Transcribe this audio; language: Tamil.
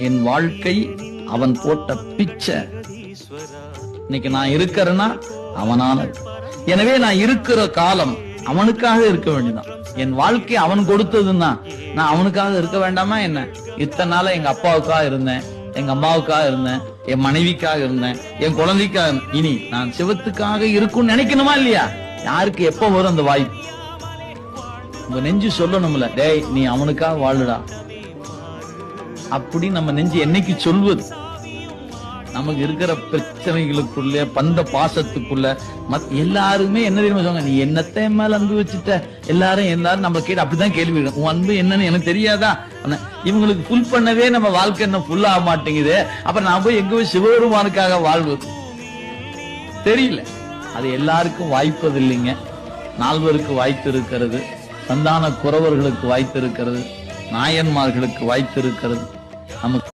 என் வாழ்க்கை அவன் போட்ட பிச்சை. இன்னைக்கு நான் இருக்கிறேன்னா அவனால. எனவே நான் இருக்கிற காலம் அவனுக்காக இருக்க வேண்டியதான். என் வாழ்க்கை அவன் கொடுத்ததுன்னா நான் அவனுக்காக இருக்க வேண்டாமா என்ன? இத்தனை நாள எங்க அப்பாவுக்காக இருந்தேன், எங்க அம்மாவுக்காக இருந்தேன், என் மனைவிக்காக இருந்தேன், என் குழந்தைக்காக. இனி நான் சிவத்துக்காக இருக்கும்னு நினைக்கணுமா இல்லையா? யாருக்கு எப்ப வரும் அந்த வாய்ப்பு? உங்க நெஞ்சு சொல்லணும்ல, டேய் நீ அவனுக்காக வாழுடா அப்படி நம்ம நெஞ்சு என்னைக்கு சொல்வது? நமக்கு இருக்கிற பிரச்சனைகளுக்குள்ள பந்த பாசத்துக்குள்ள எல்லாருமே என்ன தெரியுமா சொல்லுவாங்க, நீ என்னத்தை மேல அன்பு வச்சுட்ட? எல்லாரும் நம்ம கேட்டு அப்படிதான் கேள்வி, உன் அன்பு என்னன்னு எனக்கு தெரியாதா? இவங்களுக்கு ஃபுல் பண்ணவே நம்ம வாழ்க்கை என்ன ஃபுல் ஆக மாட்டேங்குது. அப்ப நான் போய் எங்க போய் சிவபெருமானுக்காக வாழ்வது? தெரியல. அது எல்லாருக்கும் வாய்ப்பது இல்லைங்க. நால்வருக்கு வாய்ப்பு இருக்கிறது, சந்தான குறவர்களுக்கு வாய்ப்பு இருக்கிறது, நாயன்மார்களுக்கு வாய்ப்பு இருக்கிறது. நமக்கு